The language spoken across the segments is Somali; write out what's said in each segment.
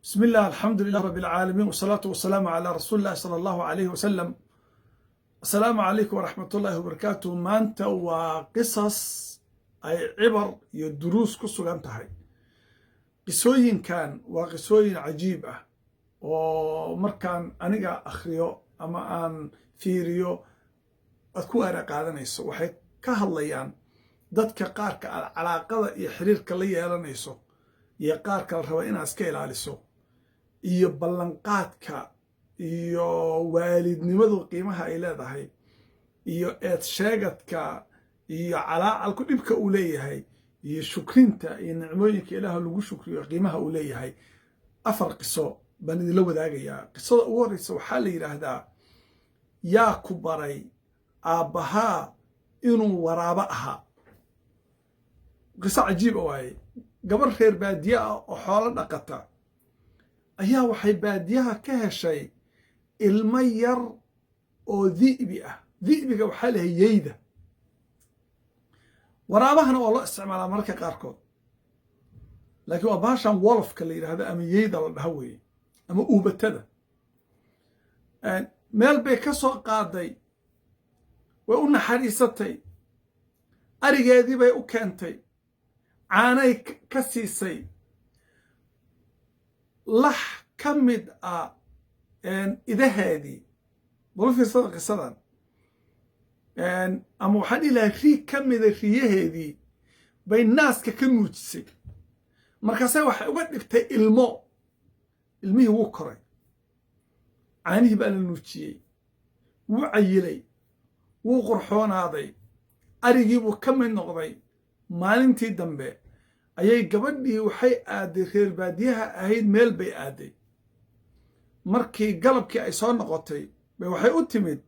بسم الله الحمد لله رب العالمين والصلاة والسلام على رسول الله صلى الله عليه وسلم. السلام عليكم ورحمة الله وبركاته. maanta waa qisas ay cibar iyo duruus ku sugan tahay. qisooyinkan waa qisooyin cajiib ah oo markaan aniga akhriyo ama aan fiiriyo aad ku ara qaadanayso. waxay ka hadlayaan dadka qaarka aad calaaqada iyo xiriirka la yeelanayso iyo qaarka la raba inaad iska ilaaliso iyo ballanqaadka iyo waalidnimadu qiimaha ay leedahay iyo eed sheegadka iyo calaacalku dhibka uu leeyahay iyo shukrinta iyo nicmooyinka ilaaha lagu shukriyo qiimaha uu leeyahay. 4 qiso baan idinla wadaagayaa. qisada ugu horreysa waxaa la yidhaahdaa yaa ku baray aabbahaa inuu waraabo ahaa. qiso cajiib waaye. gabar reer baadiye ah oo xoolo dhaqata ayaa waxay baadiyaha ka heshay ilmo yar oo di'bi ah. di'biga waxaa lahay yeyda. waraabahana waa loo isticmaalaa mararka qaarkood, laakiin waa baashan wolofka la yidhaahdo ama yeyda la dhaho weeye, ama uubatada. meel bay ka soo qaaday, way u naxariisatay, arigeedii bay u keentay, caanay ka siisay. lax ka mid ah idaheedii, bal u fiirsada qisadan, ama waxaan dhihi lahaa riig ka mida riyaheedii bay naaska ka nuujisay. markaase waxay uga dhigtay ilmihii wuu koray, caanihii baa la nuujiyey, wuu cayilay, wuu qurxoonaaday, arigii buu ka mid noqday. maalintii dambe ayay gabadhii waxay aaday, reer baadiyaha ahayd, meel bay aaday. markii galabkii ay soo noqotay bay waxay u timid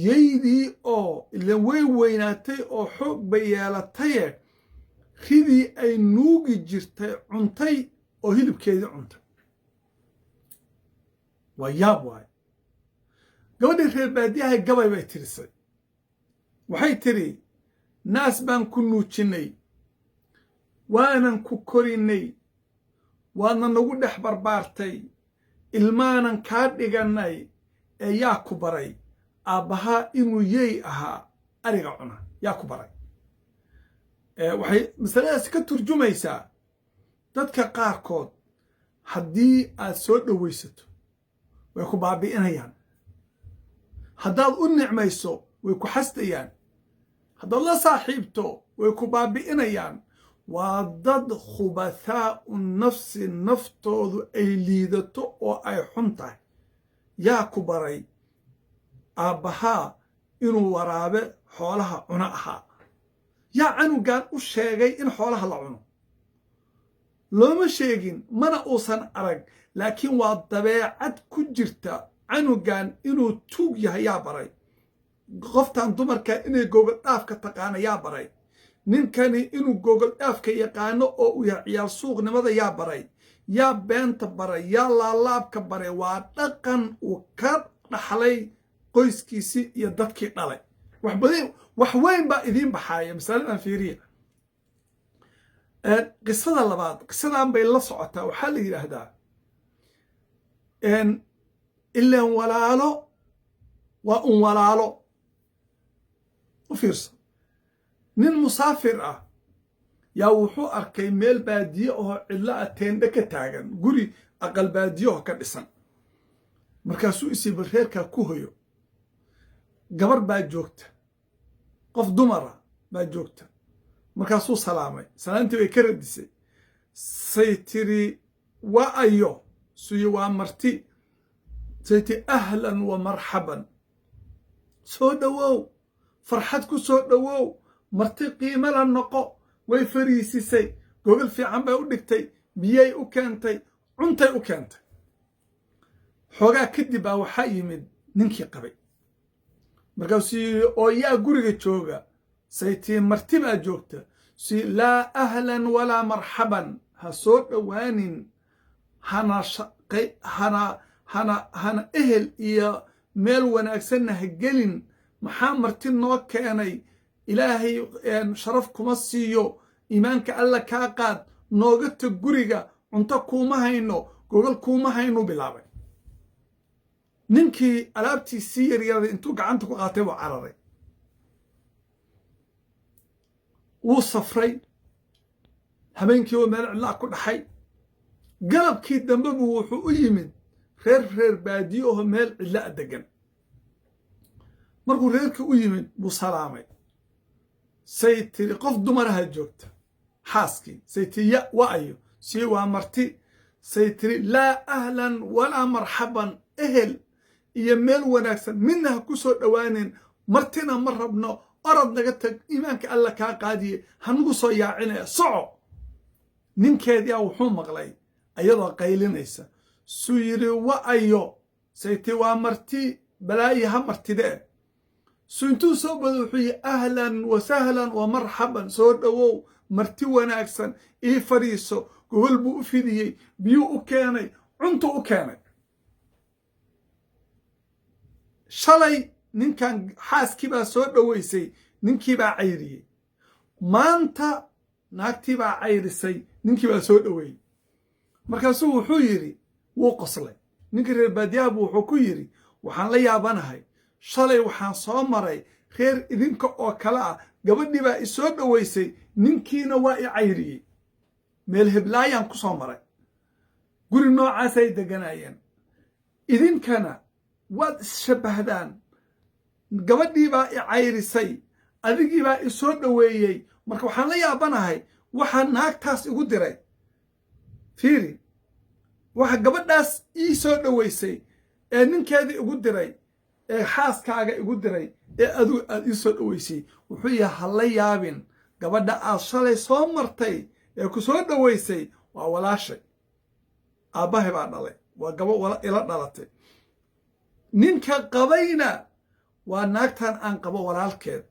yeydii oo ilan way weynaatay oo xoog bay yeelataye ridii ay nuugi jirtay cuntay oo hilibkeedii cuntay. waa yaab waaye. gabadhii reer baadiyahay gabay bay tirisay. waxay tiri, naas baan ku nuujinnay, waanan ku korinnay, waadna nagu dhex barbaartay, ilmaanan kaa dhigannay, ee yaa ku baray aabbahaa inuu yey ahaa ariga cuna? yaa ku baray? waxay masaladaasi ka turjumaysaa dadka qaarkood haddii aad soo dhowaysato way ku baabi'inayaan. haddaad u nicmayso way ku xastayaan. haddaad la saaxiibto way ku baabi'inayaan. waa dad khubathaa'u nafsi, naftoodu ay liidato oo ay xun tahay. yaa ku baray aabbahaa inuu waraabe xoolaha cuno ahaa? yaa canugan u sheegay in xoolaha la cuno? looma sheegin, mana uusan arag, laakiin waa dabeecad ku jirta canugan inuu tuug yahay. yaa baray qoftan dumarka inay gogol dhaafka taqaana? yaa baray ninkani inuu gogol dhaafka yaqaano oo uu yahay ciyaal suuqnimada? yaa baray? yaa beenta baray? yaa laalaabka baray? waa dhaqan uu ka dhaxlay qoyskiisii iyo dadkii dhalay. wax weyn baa idiin baxaaya. masaladan fiiriya. qisada labaad, qisadan bay la socotaa. waxaa la yidhaahdaa ilaan walaalo waa un walaalo. u fiirsa. nin musaafir ah yaa wuxuu arkay meel baadiye oo cidlo ah, teendhe ka taagan, guri aqal baadiyeho ka dhisan. markaasuu isii bal reerkaa ku hoyo. gabar baa joogta, qof dumara baa joogta. markaasuu salaamay. salaamtii bay ka radisay. say tiri, waa ayo? suyi, waa marti. say tiri, ahlan wa marxaban, soo dhowow, farxad ku soo dhowow, marti qiimo la noqo. way fariisisay, gogol fiican bay u dhigtay, biyay u keentay, cuntay u keentay. xoogaa kadib baa waxaa yimid ninkii qabay. markaasuu yidhi, oo yaa guriga jooga? saytii, marti baa joogta. si laa ahlan walaa marxaban, ha soo dhowaanin, hana ehel iyo meel wanaagsanna ha gelin. maxaa marti noo keenay? ilaahay sharaf kuma siiyo, iimaanka alla kaa qaad, nooga tag guriga, cunto kuuma hayno, gogol kuuma haynuu bilaabay ninkii alaabtiisii yaryarada intuu gacanta ku qaatay buu cararay wuu safray habeenkii oo meel cidlaa ku dhaxay galabkii dambe buu wuxuu u yimid reer baadiyo oo meel cidla degan markuu reerkii u yimid buu salaamay say tiri qof dumaraha joogta xaaskii say tiri ya waayo si waa marti say tiri laa ahlan walaa marxaban ehel iyo meel wanaagsan midna ha ku soo dhowaanin martina ma rabno orod naga tag iimaanka alla kaa qaadiye hanugu soo yaacinaya soco ninkeedii wuxuu maqlay ayadoo qaylinaysa suu yiri waayo say tiri waa marti balaayi ha martidee suu intuu soo bado wuxuu yidhi ahlan wa sahlan wa marxaban soo dhowow marti wanaagsan ii fadhiiso gogol buu u fidiyey biyuu u keenay cuntuu u keenay shalay ninkan xaaskii baa soo dhoweysay ninkii baa cayriyey maanta naagtii baa cayrisay ninkii baa soo dhoweeyey markaasuu wuxuu yidhi wuu qoslay ninkii reer baadiyahabu wuxuu ku yidhi waxaan la yaabanahay shalay waxaan soo maray reer idinka oo kale ah gabadhii baa i soo dhoweysay ninkiina waa i cayriyey meel heblaayaan ku soo maray guri noocaasay deganayeen idinkana waad isshabbahdaan gabadhii baa i cayrisay adigii baa i soo dhoweeyey marka waxaan la yaabanahay waxaa naagtaas igu diray fiiri waxa gabadhaas ii soo dhoweysay ee ninkeedii igu diray ee xaaskaaga igu diray ee adigu aad ii soo dhoweysay wuxuu yahay ha la yaabin gabadha aad shalay soo martay ee ku soo dhoweysay waa walaashay aabbahay baa dhalay waa gabo ila dhalatay ninka qabayna waa naagtan aan qabo walaalkeed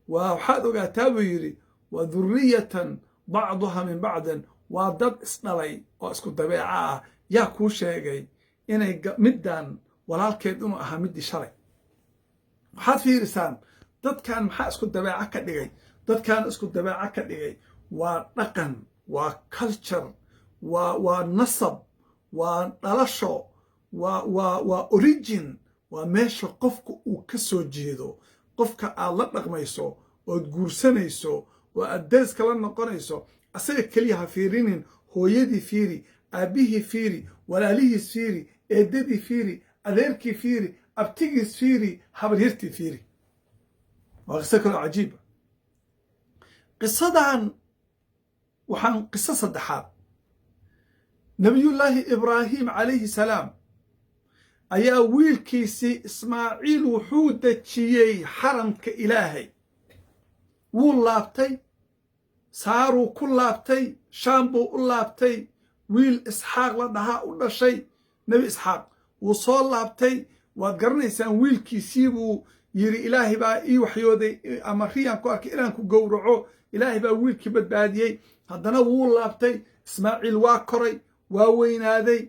waa waxaad ogaataa buu yidhi waa durriyatan bacduha min bacdin waa dad isdhalay oo isku dabeeca ah yaa kuu sheegay inay middan walaalkeed inuu ahaa middii shalay waxaad fiirisaan dadkan maxaa isku dabeeca ka dhigay dadkan isku dabeeca ka dhigay waa dhaqan waa culture waa nasab waa dhalasho waa origin waa meesha qofka uu ka soo jeedo qofka aad la dhaqmayso ood guursanayso oo aad dariska la noqonayso asaga keliya ha fiirinin hooyadii fiiri aabbihii fiiri walaalihiis fiiri eedadii fiiri adeerkii fiiri abtigiis fiiri habaryartii fiiri waa qiso kaloo cajiiba qisadan waxaan qiso saddexaad nabiyullaahi ibraahim calayhi salaam ayaa wiilkiisii ismaaciil wuxuu dejiyey xaramka ilaahay wuu laabtay saaruu ku laabtay shaam buu u laabtay wiil isxaaq la dhahaa u dhashay nebi isxaaq wuu soo laabtay waad garanaysaan wiilkiisii buu yidhi ilaahay baa ii waxyooday ama riyaan ku arkay inaan ku gowraco ilaahay baa wiilkii badbaadiyey haddana wuu laabtay ismaaciil waa koray waa weynaaday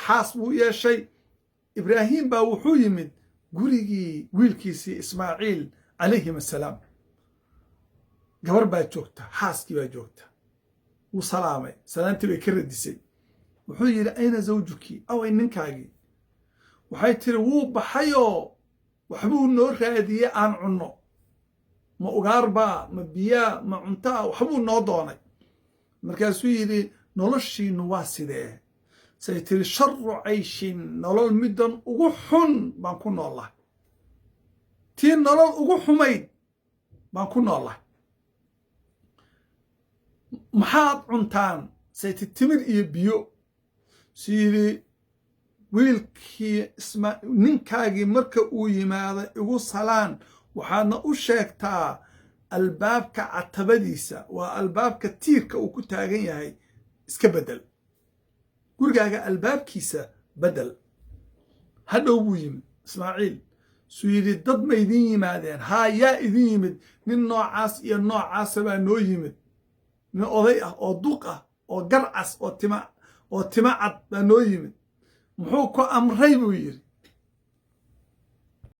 xaas buu yeeshay ibraahim baa wuxuu yimid gurigii wiilkiisii ismaaciil calayhim assalaam gabar baa joogta xaaskii baa joogta wuu salaamay salaantii bay ka radisay wuxuu yidhi ayna zawjuki away ninkaagii waxay tiri wuu baxayoo waxbuu noo raadiyey aan cunno ma ugaarbaa ma biyaa ma cuntaa waxbuu noo doonay markaasuu yidhi noloshiinnu waa sidee say tiri sharu cayshin nolol middan ugu xun baan ku noollahay tii nolol ugu xumayd baan ku noollahay maxaad cuntaan say ti timir iyo biyo su yidhi wiilkii ninkaagii marka uu yimaado igu salaan waxaadna u sheegtaa albaabka catabadiisa waa albaabka tiirka uu ku taagan yahay iska beddel gurigaaga albaabkiisa beddel hadhow buu yimid ismaaciil suu yidhi dad ma idin yimaadeen haa yaa idin yimid nin noocaas iyo noocaasa baa noo yimid nin oday ah oo duq ah oo garcas oo tima cad baa noo yimid muxuu ku amray buu yidhi